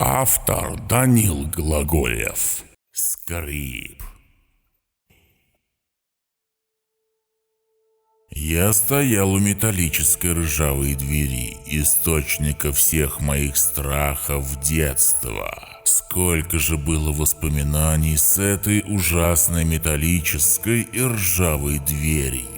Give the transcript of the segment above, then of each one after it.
Автор Данил Глаголев. Скрип. Я стоял у металлической ржавой двери, источника всех моих страхов детства. Сколько же было воспоминаний с этой ужасной металлической и ржавой дверью.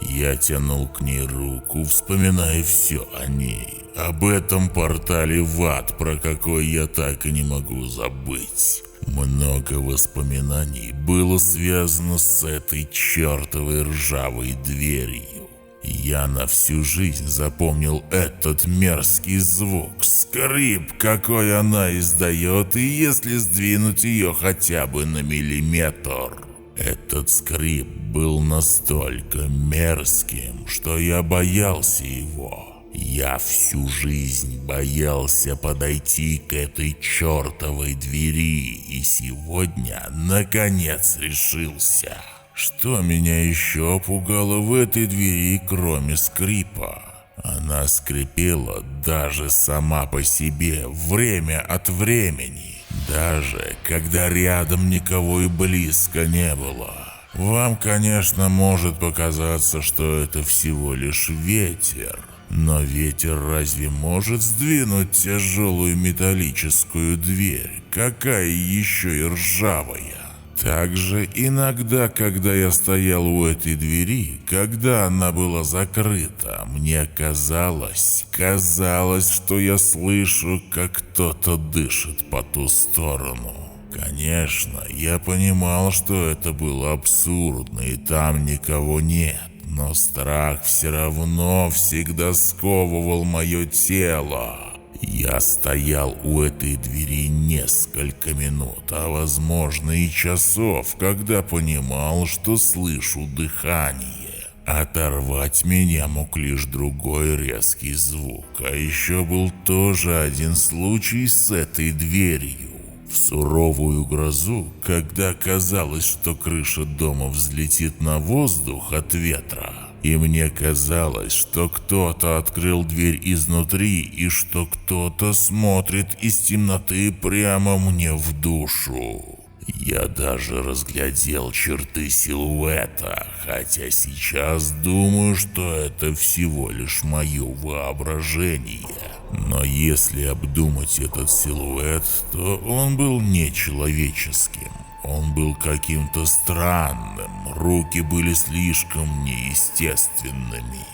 Я тянул к ней руку, вспоминая все о ней. Об этом портале в ад, про какой я так и не могу забыть. Много воспоминаний было связано с этой чертовой ржавой дверью. Я на всю жизнь запомнил этот мерзкий звук, скрип, какой она издает, и если сдвинуть ее хотя бы на миллиметр. Этот скрип был настолько мерзким, что я боялся его. Я всю жизнь боялся подойти к этой чертовой двери, и сегодня, наконец, решился. Что меня еще пугало в этой двери, кроме скрипа? Она скрипела даже сама по себе, время от времени, даже когда рядом никого и близко не было. Вам, конечно, может показаться, что это всего лишь ветер. Но ветер разве может сдвинуть тяжелую металлическую дверь, какая еще и ржавая? Также иногда, когда я стоял у этой двери, когда она была закрыта, мне казалось, что я слышу, как кто-то дышит по ту сторону. Конечно, я понимал, что это было абсурдно и там никого нет. Но страх все равно всегда сковывал мое тело. Я стоял у этой двери несколько минут, а возможно и часов, когда понимал, что слышу дыхание. Оторвать меня мог лишь другой резкий звук. А еще был тоже один случай с этой дверью. В суровую грозу, когда казалось, что крыша дома взлетит на воздух от ветра, и мне казалось, что кто-то открыл дверь изнутри и что кто-то смотрит из темноты прямо мне в душу. Я даже разглядел черты силуэта, хотя сейчас думаю, что это всего лишь мое воображение. Но если обдумать этот силуэт, то он был нечеловеческим. Он был каким-то странным, руки были слишком неестественными.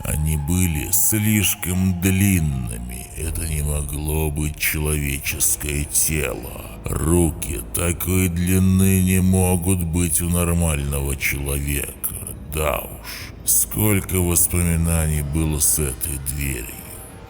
Они были слишком длинными, это не могло быть человеческое тело. Руки такой длины не могут быть у нормального человека. Да уж, сколько воспоминаний было с этой дверью.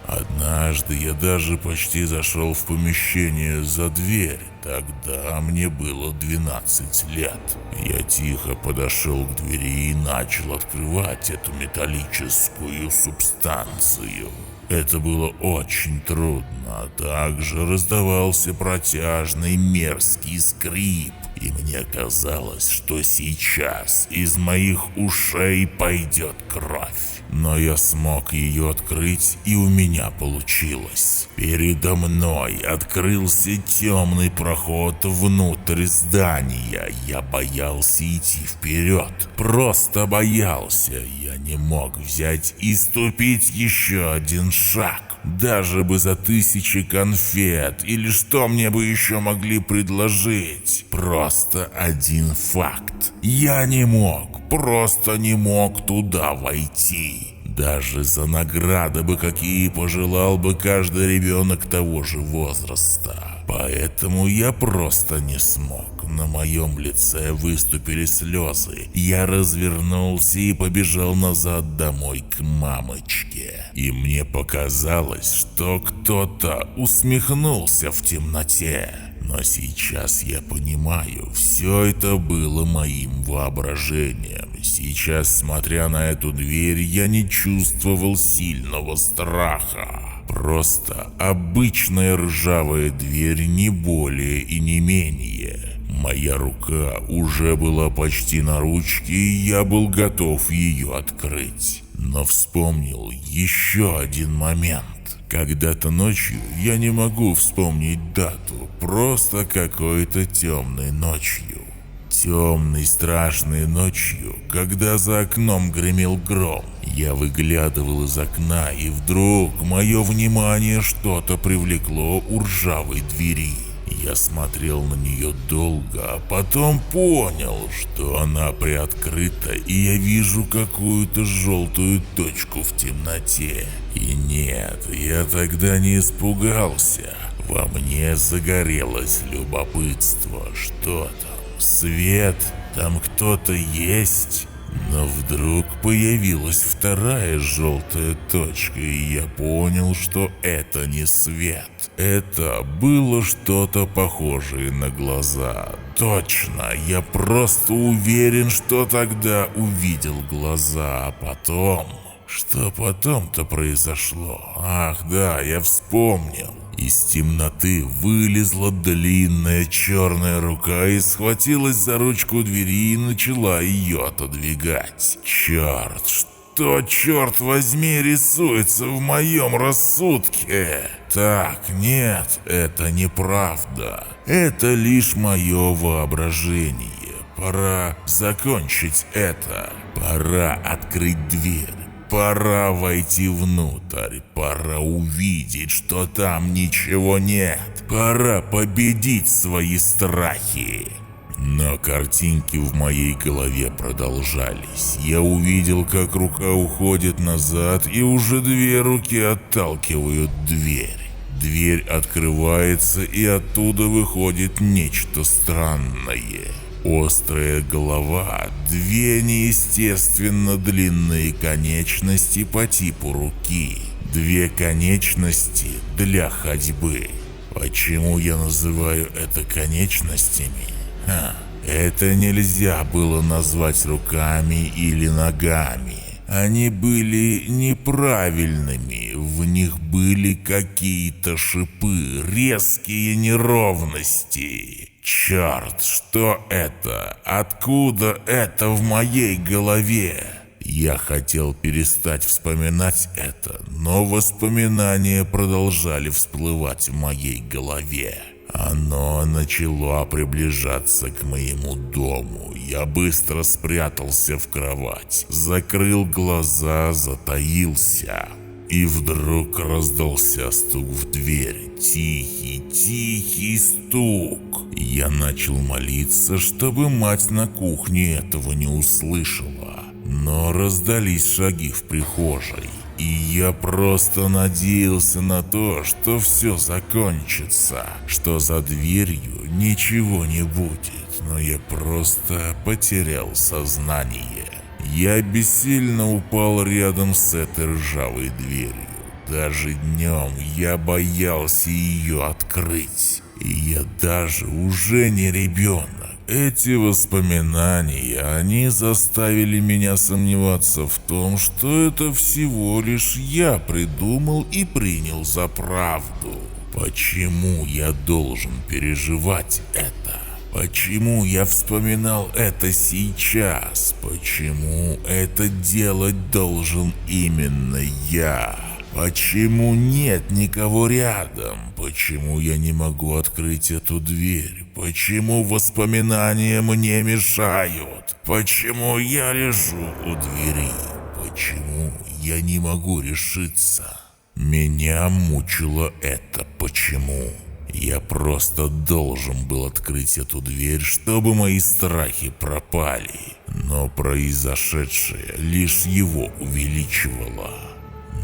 Однажды я даже почти зашел в помещение за дверь, тогда мне было 12 лет. Я тихо подошел к двери и начал открывать эту металлическую субстанцию. Это было очень трудно, а также раздавался протяжный мерзкий скрип, и мне казалось, что сейчас из моих ушей пойдет кровь. Но я смог ее открыть, и у меня получилось. Передо мной открылся темный проход внутрь здания. Я боялся идти вперед, просто боялся. Я не мог взять и ступить еще один шаг. Даже бы за 1000 конфет, или что мне бы еще могли предложить. Просто один факт. Я не мог, просто не мог туда войти. Даже за награды бы какие пожелал бы каждый ребенок того же возраста. Поэтому я просто не смог. На моем лице выступили слезы. Я развернулся и побежал назад домой к мамочке. И мне показалось, что кто-то усмехнулся в темноте. Но сейчас я понимаю, все это было моим воображением. Сейчас, смотря на эту дверь, я не чувствовал сильного страха. Просто обычная ржавая дверь, не более и не менее. Моя рука уже была почти на ручке, и я был готов ее открыть. Но вспомнил еще один момент. Когда-то ночью, я не могу вспомнить дату, просто какой-то темной ночью. Темной страшной ночью, когда за окном гремел гром, я выглядывал из окна, и вдруг мое внимание что-то привлекло у ржавой двери. Я смотрел на нее долго, а потом понял, что она приоткрыта, и я вижу какую-то желтую точку в темноте. И нет, я тогда не испугался. Во мне загорелось любопытство. Что там? Свет? Там кто-то есть? Но вдруг появилась вторая желтая точка, и я понял, что это не свет. Это было что-то похожее на глаза. Точно, я просто уверен, что тогда увидел глаза, а потом... Что потом-то произошло? Ах да, я вспомнил. Из темноты вылезла длинная черная рука и схватилась за ручку двери и начала ее отодвигать. Черт, что, черт возьми, рисуется в моем рассудке? Так, нет, это неправда. Это лишь мое воображение. Пора закончить это. Пора открыть дверь. Пора войти внутрь, пора увидеть, что там ничего нет. Пора победить свои страхи. Но картинки в моей голове продолжались. Я увидел, как рука уходит назад, и уже две руки отталкивают дверь. Дверь открывается, и оттуда выходит нечто странное. Острая голова, две неестественно длинные конечности по типу руки, две конечности для ходьбы. Почему я называю это конечностями? Это нельзя было назвать руками или ногами. Они были неправильными, в них были какие-то шипы, резкие неровности. Черт, что это? Откуда это в моей голове? Я хотел перестать вспоминать это, но воспоминания продолжали всплывать в моей голове. Оно начало приближаться к моему дому. Я быстро спрятался в кровать, закрыл глаза, затаился. И вдруг раздался стук в дверь. Тихий, тихий стук. Я начал молиться, чтобы мать на кухне этого не услышала. Но раздались шаги в прихожей. И я просто надеялся на то, что все закончится, что за дверью ничего не будет. Но я просто потерял сознание. Я бессильно упал рядом с этой ржавой дверью. Даже днем я боялся ее открыть. И я даже уже не ребенок. Эти воспоминания, они заставили меня сомневаться в том, что это всего лишь я придумал и принял за правду. Почему я должен переживать это? Почему я вспоминал это сейчас? Почему это делать должен именно я? Почему нет никого рядом? Почему я не могу открыть эту дверь? Почему воспоминания мне мешают? Почему я лежу у двери? Почему я не могу решиться? Меня мучило это почему. Я просто должен был открыть эту дверь, чтобы мои страхи пропали. Но произошедшее лишь его увеличивало.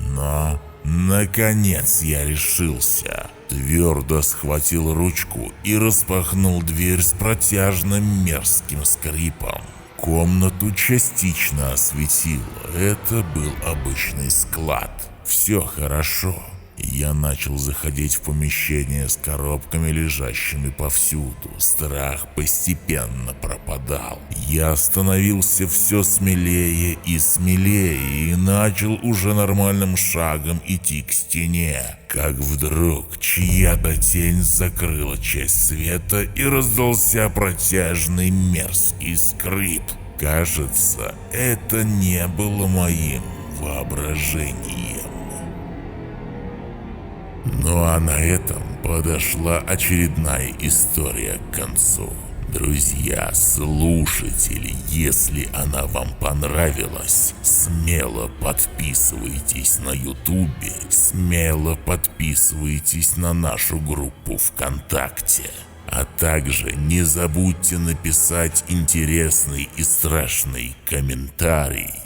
Но, наконец, я решился. Твердо схватил ручку и распахнул дверь с протяжным мерзким скрипом. Комнату частично осветило. Это был обычный склад. Все хорошо. Я начал заходить в помещение с коробками, лежащими повсюду. Страх постепенно пропадал. Я становился все смелее и смелее и начал уже нормальным шагом идти к стене. Как вдруг чья-то тень закрыла часть света и раздался протяжный мерзкий скрип. Кажется, это не было моим воображением. Ну а на этом подошла очередная история к концу. Друзья, слушатели, если она вам понравилась, смело подписывайтесь на ютубе, смело подписывайтесь на нашу группу ВКонтакте. А также не забудьте написать интересный и страшный комментарий.